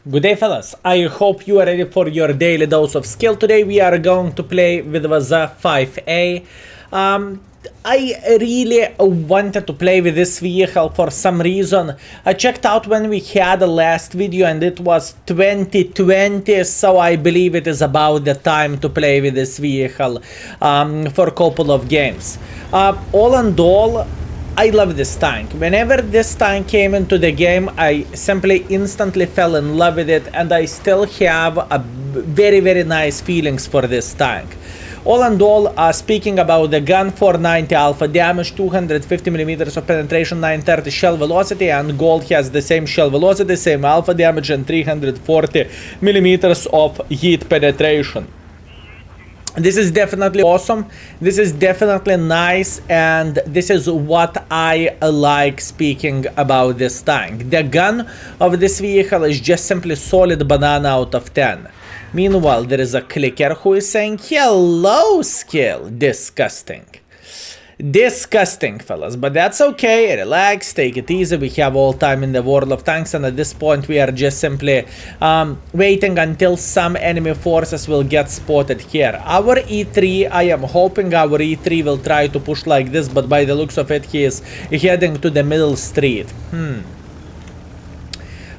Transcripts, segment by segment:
Good day, fellas. I hope you are ready for your daily dose of skill. Today we are going to play with WZ-111. I really wanted to play with this vehicle for some reason. I checked out when we had the last video and it was 2020, so I believe it is about the time to play with this vehicle for a couple of games. All in all, I love this tank. Whenever this tank came into the game, I simply instantly fell in love with it, and I still have a very nice feelings for this tank. All in all, speaking about the gun, 490 alpha damage, 250mm of penetration, 930 shell velocity, and gold has the same shell velocity, same alpha damage, and 340mm of heat penetration. This is definitely awesome. This is definitely nice, and this is what I like speaking about this tank. The gun of this vehicle is just simply solid banana out of 10. Meanwhile, there is a clicker who is saying, "Hello, Skill." Disgusting. Disgusting, fellas, but that's okay. Relax, take it easy. We have all time in the world of tanks, and at this point we are just simply waiting until some enemy forces will get spotted here. Our E3, I am hoping our E3 will try to push like this, but by the looks of it, he is heading to the middle street.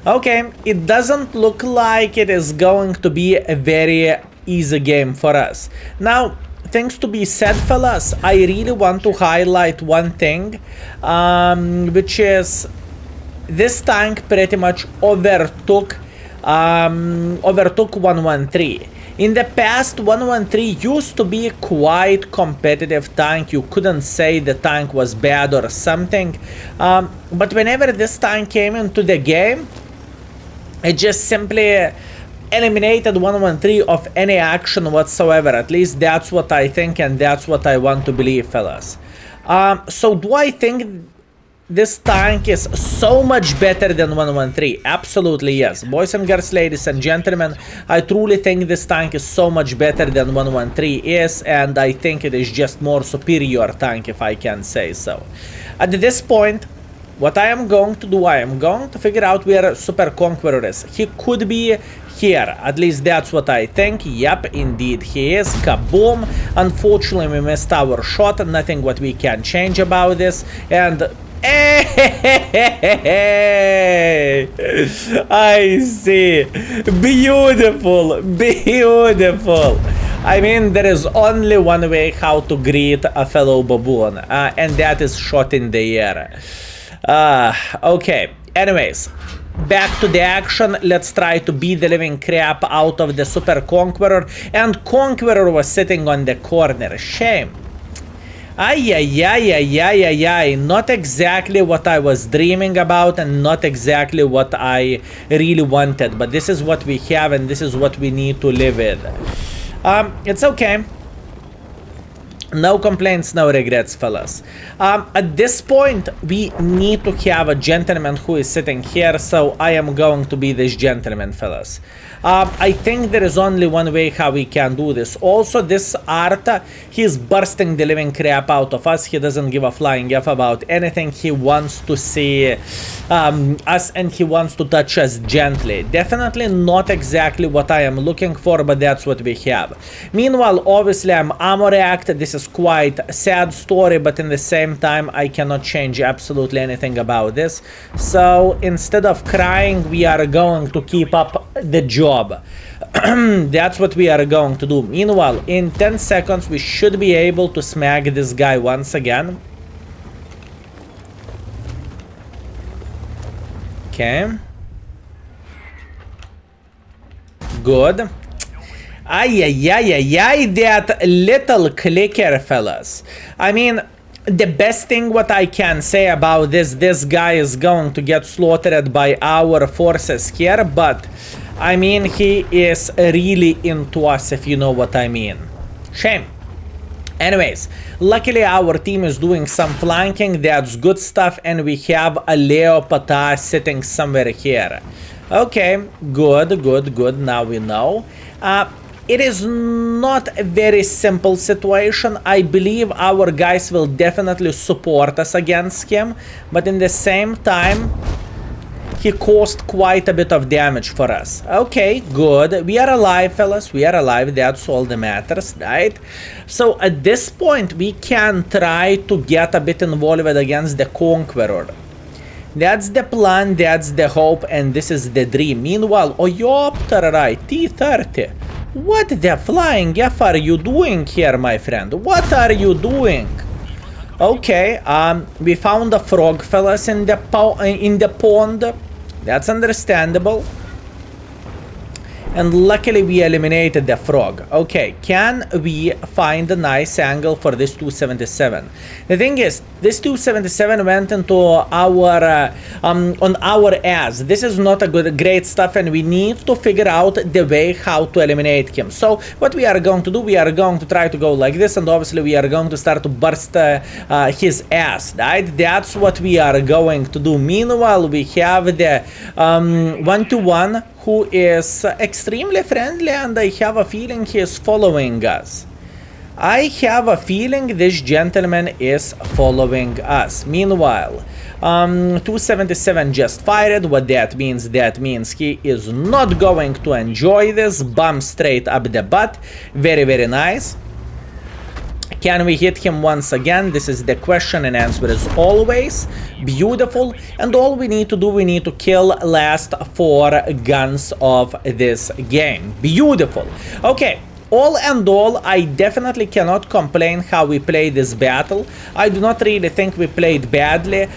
Okay, it doesn't look like it is going to be a very easy game for us. Now, things to be said, fellas, I really want to highlight one thing, which is this tank pretty much overtook 113. In the past, 113 used to be quite competitive tank. You couldn't say the tank was bad or something, but whenever this tank came into the game, it just simply eliminated 113 of any action whatsoever. At least that's what I think, and that's what I want to believe, fellas. So do I think this tank is so much better than 113? Absolutely yes. Boys and girls, ladies and gentlemen, I truly think this tank is so much better than 113 is, and I think it is just more superior tank, if I can say so. At this point, what I am going to do, I am going to figure out where Super Conqueror is. He could be here. At least that's what I think. Yep, indeed he is. Kaboom. Unfortunately, we missed our shot. Nothing what we can change about this. And hey, I see. Beautiful. Beautiful. I mean, there is only one way how to greet a fellow baboon, and that is shot in the air. Okay, anyways, back to the action. Let's try to beat the living crap out of the Super Conqueror, and Conqueror was sitting on the corner. Shame. Ay, not exactly what I was dreaming about, and not exactly what I really wanted, but this is what we have, and this is what we need to live with. It's okay. No complaints, no regrets, fellas. At this point, we need to have a gentleman who is sitting here, so I am going to be this gentleman, fellas. I think there is only one way how we can do this. Also, this art, he's bursting the living crap out of us. He doesn't give a flying F about anything. He wants to see us, and he wants to touch us gently. Definitely not exactly what I am looking for, but that's what we have. Meanwhile, obviously, I'm ammo react. This is quite a sad story, but in the same time, I cannot change absolutely anything about this. So instead of crying, we are going to keep up the job. That's what we are going to do. Meanwhile, in 10 seconds, we should be able to smack this guy once again. Okay. Good. Ay, that little clicker, fellas. I mean, the best thing what I can say about this guy is going to get slaughtered by our forces here, but I mean, he is really into us, if you know what I mean. Shame. Anyways, luckily our team is doing some flanking, that's good stuff, and we have a Leopata sitting somewhere here. Okay, good, now we know. It is not a very simple situation. I believe our guys will definitely support us against him, but in the same time, he caused quite a bit of damage for us. Okay, good. We are alive, fellas. We are alive. That's all that matters, right? So at this point, we can try to get a bit involved against the Conqueror. That's the plan, that's the hope, and this is the dream. Meanwhile, Oyopter, right, T-30. What the flying F are you doing here, my friend? What are you doing? Okay, we found a frog, fellas, in the pond. That's understandable. And luckily we eliminated the frog. Okay, can we find a nice angle for this 277? The thing is, this 277 went into our on our ass. This is not a great stuff, and we need to figure out the way how to eliminate him. So what we are going to do, we are going to try to go like this, and obviously we are going to start to burst his ass, right? That's what we are going to do. Meanwhile, we have the 121 who is extremely friendly, and I have a feeling he is following us. I have a feeling this gentleman is following us. Meanwhile, 277 just fired. What that means? That means he is not going to enjoy this. Bump straight up the butt. Very, very nice. Can we hit him once again? This is the question, and answer is always. Beautiful. And all we need to do, we need to kill last 4 guns of this game. Beautiful. Okay. All and all, I definitely cannot complain how we played this battle. I do not really think we played badly.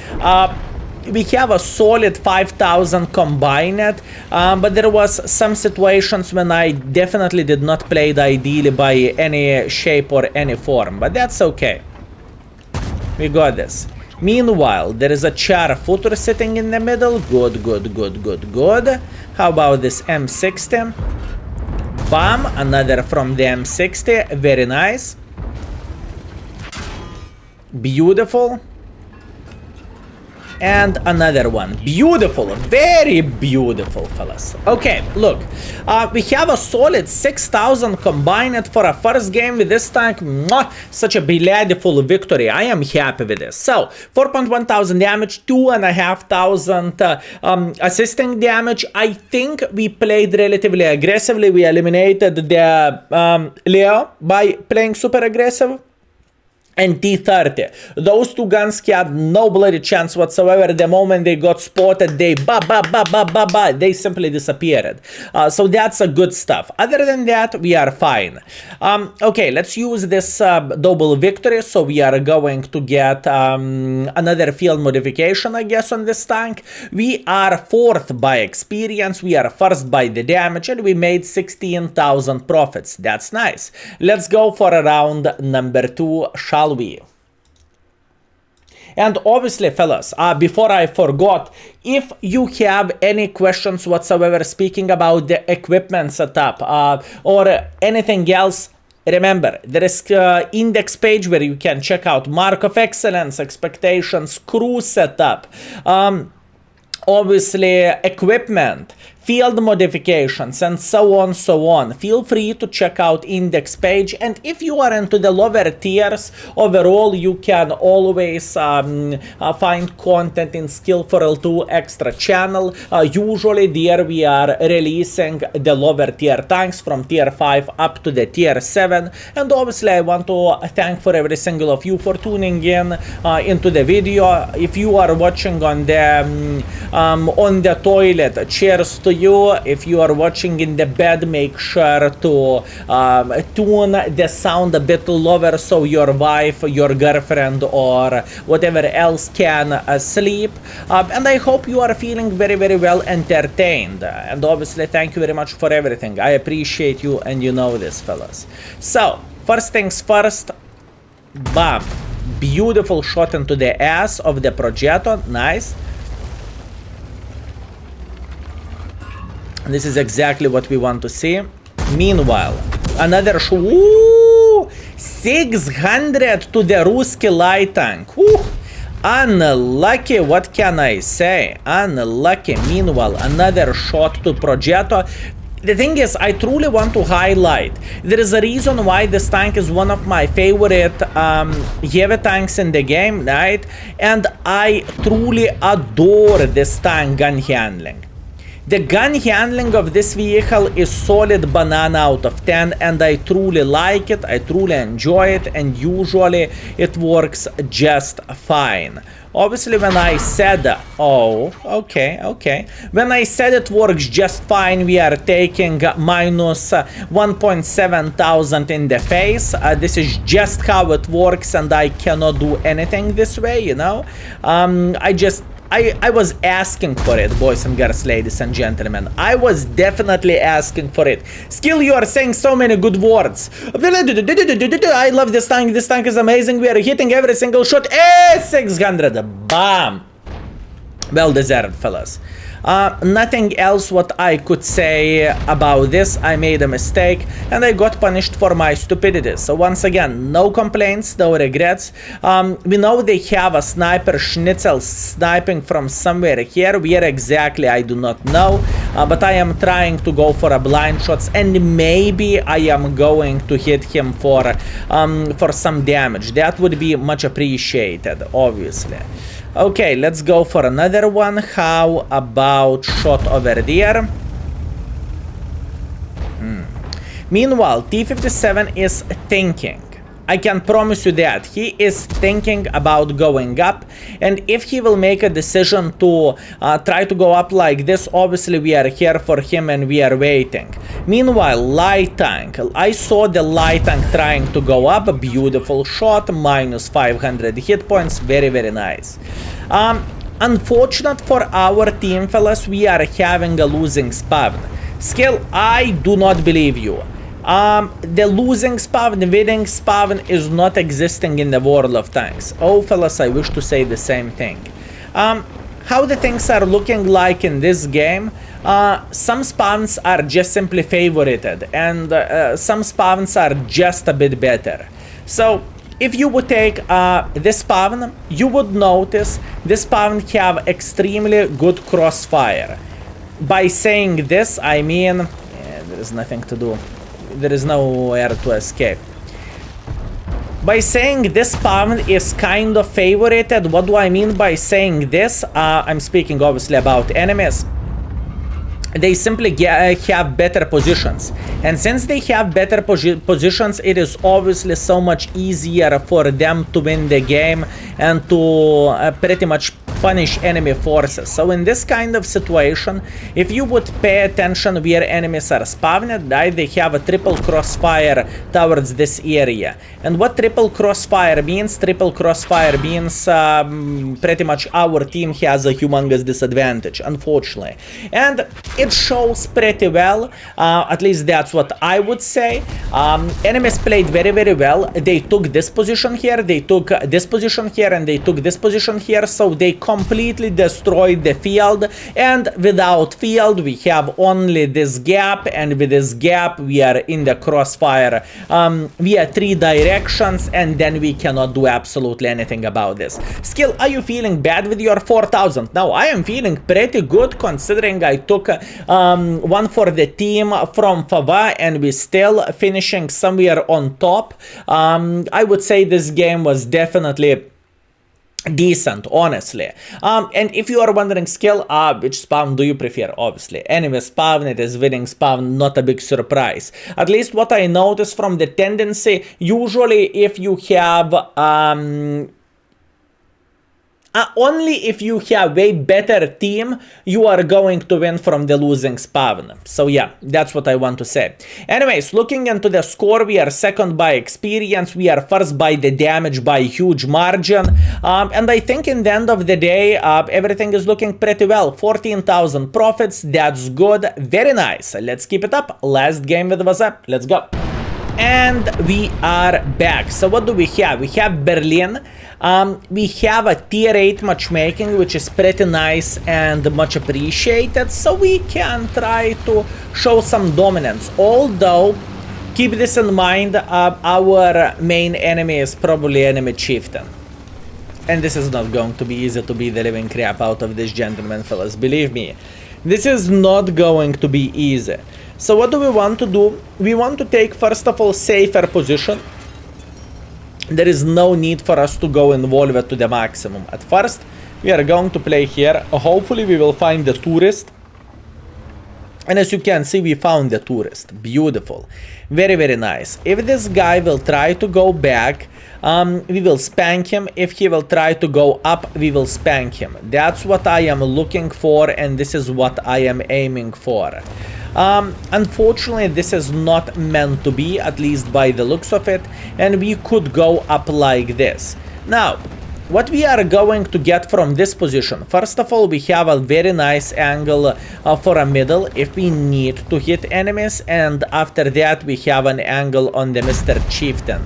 We have a solid 5,000 combined, but there was some situations when I definitely did not play it ideally by any shape or any form, but that's okay. We got this. Meanwhile, there is a char footer sitting in the middle. Good, good, good, good, good. How about this M60? Bam, another from the M60. Very nice. Beautiful. And another one. Beautiful. Very beautiful, fellas. Okay, look. We have a solid 6,000 combined for a first game with this tank. Mwah, such a beautiful victory. I am happy with this. So, 4.1 thousand damage, 2,500 assisting damage. I think we played relatively aggressively. We eliminated the Leo by playing super aggressive. And T-30. Those 2 guns had no bloody chance whatsoever. The moment they got spotted, they they simply disappeared. So that's a good stuff. Other than that, we are fine. Okay, let's use this double victory. So we are going to get another field modification, I guess, on this tank. We are 4th by experience. We are 1st by the damage, and we made 16,000 profits. That's nice. Let's go for round number 2, shall we? And obviously, fellas, before I forgot, if you have any questions whatsoever speaking about the equipment setup or anything else, remember, there is index page where you can check out Mark of Excellence, expectations, crew setup, obviously equipment, field modifications, and so on. Feel free to check out index page, and if you are into the lower tiers, overall you can always find content in Skill4ltu Extra channel. Usually there we are releasing the lower tier tanks from tier 5 up to the tier 7, and obviously I want to thank for every single of you for tuning in into the video. If you are watching on the toilet, cheers to you. If you are watching in the bed, make sure to tune the sound a bit lower so your wife, your girlfriend, or whatever else can sleep. And I hope you are feeling very, very well entertained. And obviously, thank you very much for everything. I appreciate you, and you know this, fellas. So, first things first, bam. Beautiful shot into the ass of the Progetto. Nice. This is exactly what we want to see. Meanwhile, another 600 to the Ruski light tank. Woo. Unlucky, what can I say? Unlucky. Meanwhile, another shot to Progetto. The thing is, I truly want to highlight, there is a reason why this tank is one of my favorite heavy tanks in the game, right? And I truly adore this tank gun handling. The gun handling of this vehicle is solid banana out of 10, and I truly like it, I truly enjoy it, and usually it works just fine. Obviously, when I said, when I said it works just fine, we are taking minus 1.7 thousand in the face. This is just how it works, and I cannot do anything this way, you know. I was asking for it, boys and girls, ladies and gentlemen. I was definitely asking for it. Skill, you are saying so many good words. I love this tank. This tank is amazing. We are hitting every single shot. 600. Bam. Well deserved, fellas. Nothing else what I could say about this. I made a mistake and I got punished for my stupidity. So once again, no complaints, no regrets. We know they have a sniper schnitzel sniping from somewhere here. Where exactly, I do not know. But I am trying to go for a blind shots, and maybe I am going to hit him for some damage. That would be much appreciated, obviously. Okay, let's go for another one. How about shot over there? Meanwhile, T-57 is thinking. I can promise you that. He is thinking about going up. And if he will make a decision to try to go up like this, obviously we are here for him and we are waiting. Meanwhile, light tank. I saw the light tank trying to go up. A beautiful shot. Minus 500 hit points. Very, very nice. Unfortunate for our team, fellas, we are having a losing spawn. Skill, I do not believe you. The losing spawn, the winning spawn is not existing in the world of tanks. Oh, fellas, I wish to say the same thing. How the things are looking like in this game, some spawns are just simply favorited, and some spawns are just a bit better. So, if you would take this spawn, you would notice this spawn have extremely good crossfire. By saying this, I mean, there is nothing to do. There is nowhere to escape. By saying this spawn is kind of favorited, what do I mean by saying this? I'm speaking obviously about enemies. They simply have better positions. And since they have better positions, it is obviously so much easier for them to win the game and to pretty much punish enemy forces. So in this kind of situation, if you would pay attention where enemies are spawned, right, they have a triple crossfire towards this area. And what triple crossfire means? Triple crossfire means pretty much our team has a humongous disadvantage, unfortunately. And it shows pretty well, at least that's what I would say. Enemies played very, very well. They took this position here, they took this position here, and they took this position here, so they completely destroyed the field. And without field, we have only this gap, and with this gap, we are in the crossfire via 3 directions, and then we cannot do absolutely anything about this. Skill, are you feeling bad with your 4000? No, I am feeling pretty good, considering I took one for the team from Fava, and we still finishing somewhere on top. I would say this game was definitely decent, honestly. And if you are wondering, Skill, which spawn do you prefer? Obviously, enemy spawn, it is winning spawn, not a big surprise. At least what I noticed from the tendency, usually if you have only if you have a better team, you are going to win from the losing spawn. So yeah, that's what I want to say. Anyways, looking into the score, we are second by experience, we are first by the damage by huge margin. And I think in the end of the day, everything is looking pretty well. 14,000 profits, that's good, very nice. Let's keep it up. Last game with WZ, let's go. And we are back. So what do we have? We have Berlin. We have a tier 8 matchmaking, which is pretty nice and much appreciated. So we can try to show some dominance. Although, keep this in mind, our main enemy is probably enemy chieftain. And this is not going to be easy to beat the living crap out of this gentleman, fellas. Believe me. This is not going to be easy. So what do we want to do? We want to take, first of all, safer position. There is no need for us to go involve it to the maximum. At first, we are going to play here. Hopefully we will find the tourist. And as you can see, we found the tourist. Beautiful. Very, very nice. If this guy will try to go back, we will spank him. If he will try to go up, we will spank him. That's what I am looking for, and this is what I am aiming for. Unfortunately, this is not meant to be, at least by the looks of it, and we could go up like this. Now, what we are going to get from this position, first of all, we have a very nice angle for a middle if we need to hit enemies, and after that we have an angle on the Mr. Chieftain.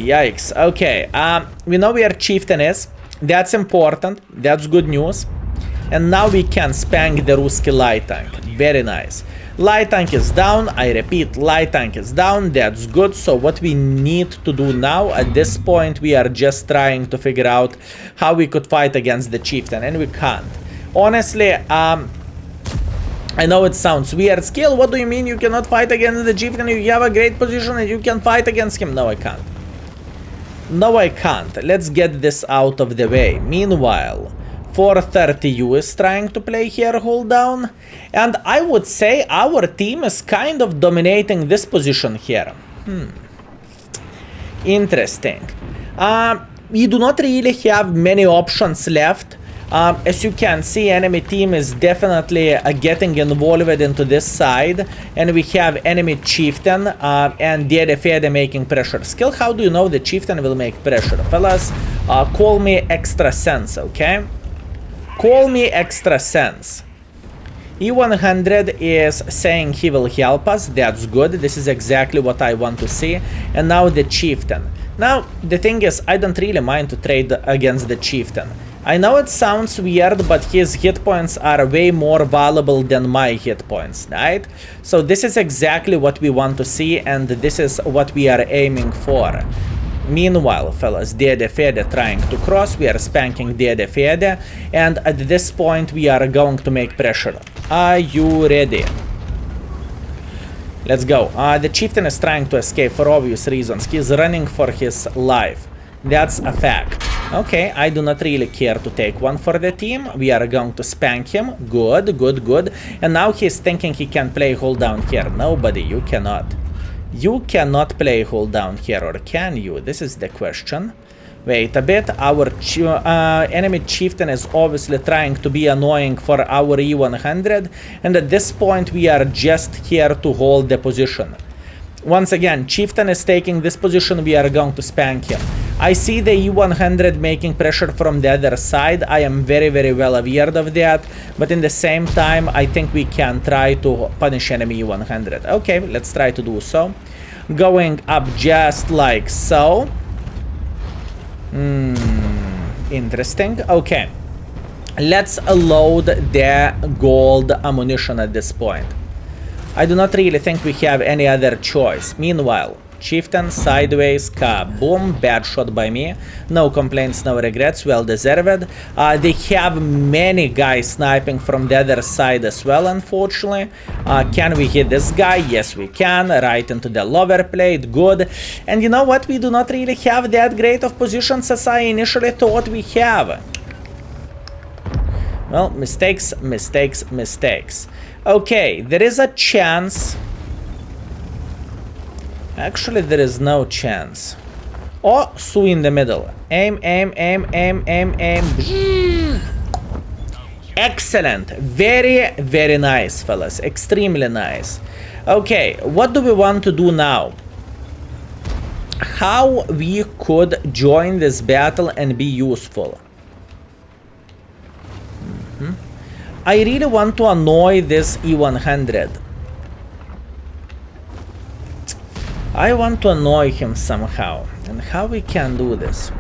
Yikes. Okay, we know where Chieftain is. That's important. That's good news. And now we can spank the Ruski light tank. Very nice. Light tank is down. I repeat, light tank is down. That's good. So what we need to do now, at this point, we are just trying to figure out how we could fight against the Chieftain, and we can't. Honestly, I know it sounds weird. Skill, what do you mean you cannot fight against the Chieftain? You have a great position and you can fight against him. No, I can't. No, I can't. Let's get this out of the way. Meanwhile, 430U is trying to play here, hold down. And I would say our team is kind of dominating this position here. Interesting. We do not really have many options left. As you can see, enemy team is definitely getting involved into this side. And we have enemy Chieftain and Fede making pressure. Skill, how do you know the Chieftain will make pressure? Fellas, call me extra sense, okay? Call me extra sense. E100 is saying he will help us. That's good. This is exactly what I want to see. And now the Chieftain. Now, the thing is, I don't really mind to trade against the Chieftain. I know it sounds weird, but his hit points are way more valuable than my hit points, right? So this is exactly what we want to see, and this is what we are aiming for. Meanwhile, fellas, Fede trying to cross, we are spanking Fede, and at this point we are going to make pressure. Are you ready? Let's go. The Chieftain is trying to escape for obvious reasons. He's running for his life. That's a fact. Okay, I do not really care to take one for the team. We are going to spank him. Good, good, good. And now he's thinking he can play hold down here. Nobody, you cannot. You cannot play hold down here, or can you? This is the question. Wait a bit, our enemy Chieftain is obviously trying to be annoying for our E100, and at this point we are just here to hold the position. Once again, Chieftain is taking this position, we are going to spank him. I see the E100 making pressure from the other side. I am very, very well aware of that, but in the same time, I think we can try to punish enemy E100. Okay, let's try to do so. Going up just like so. Interesting. Okay, let's load the gold ammunition at this point. I do not really think we have any other choice. Meanwhile, Chieftain, sideways, kaboom, bad shot by me. No complaints, no regrets, well deserved. They have many guys sniping from the other side as well, unfortunately. Can we hit this guy? Yes, we can. Right into the lower plate, good. And you know what? We do not really have that great of positions as I initially thought we have. Well, mistakes, mistakes, mistakes. Okay, there is a chance. Actually, there is no chance. Oh, Sue in the middle. Aim, aim, aim, aim, aim, aim. Excellent. Very, very nice, fellas. Extremely nice. Okay, what do we want to do now? How we could join this battle and be useful? I really want to annoy this E100. I want to annoy him somehow. And how we can do this?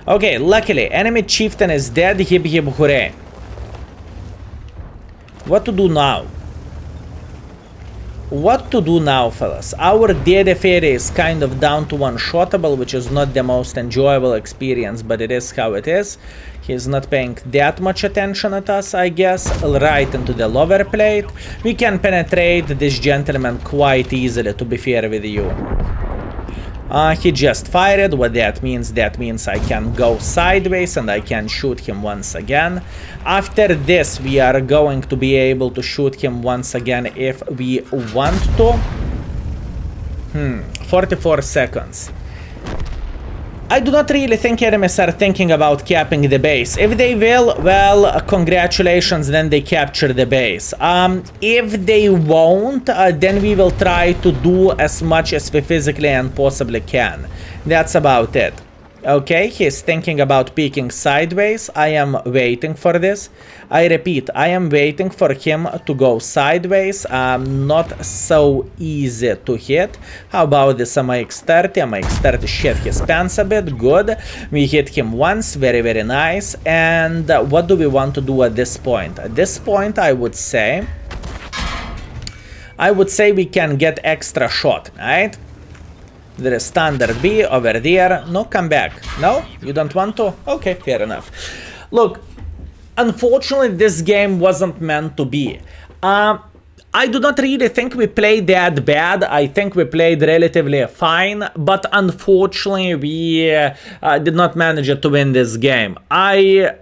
Okay, luckily, enemy Chieftain is dead. Hip hip hooray. What to do now? what to do now, fellas? Our Dede Fairy is kind of down to one-shottable, which is not the most enjoyable experience, but it is how it is. He's not paying that much attention at us, I guess. Right into the lower plate. We can penetrate this gentleman quite easily, to be fair with you. He just fired. What that means I can go sideways and I can shoot him once again. After this, we are going to be able to shoot him once again if we want to. 44 seconds. I do not really think enemies are thinking about capping the base. If they will, well, congratulations, then they capture the base. If they won't, then we will try to do as much as we physically and possibly can. That's about it. Okay, he's thinking about peeking sideways. I am waiting for this. I repeat, I am waiting for him to go sideways. Not so easy to hit. How about this MX-30? MX-30 shit his pants a bit. Good. We hit him once. Very, very nice. And what do we want to do at this point? At this point, I would say we can get extra shot, right? There is standard B over there. No, come back. No? You don't want to? Okay, fair enough. Look, unfortunately, this game wasn't meant to be. I do not really think we played that bad. I think we played relatively fine, but unfortunately, we did not manage to win this game. I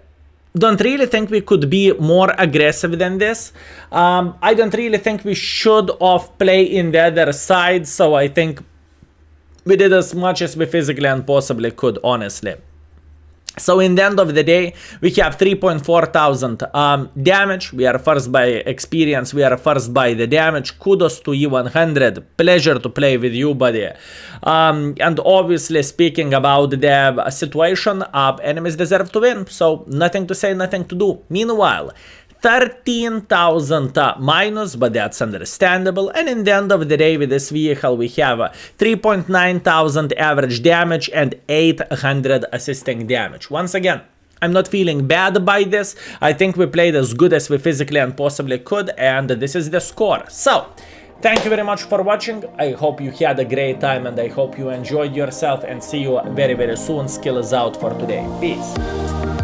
don't really think we could be more aggressive than this. I don't really think we should have played in the other side, so I think we did as much as we physically and possibly could, honestly. So in the end of the day, we have 3.4 thousand damage. We are first by experience. We are first by the damage. Kudos to E100. Pleasure to play with you, buddy. And obviously, speaking about the situation, enemies deserve to win. So nothing to say, nothing to do. Meanwhile, 13,000 minus, but that's understandable. And in the end of the day, with this vehicle, we have 3.9 thousand average damage and 800 assisting damage. Once again, I'm not feeling bad by this. I think we played as good as we physically and possibly could, and this is the score. So, thank you very much for watching. I hope you had a great time, and I hope you enjoyed yourself, and see you very, very soon. Skill is out for today. Peace.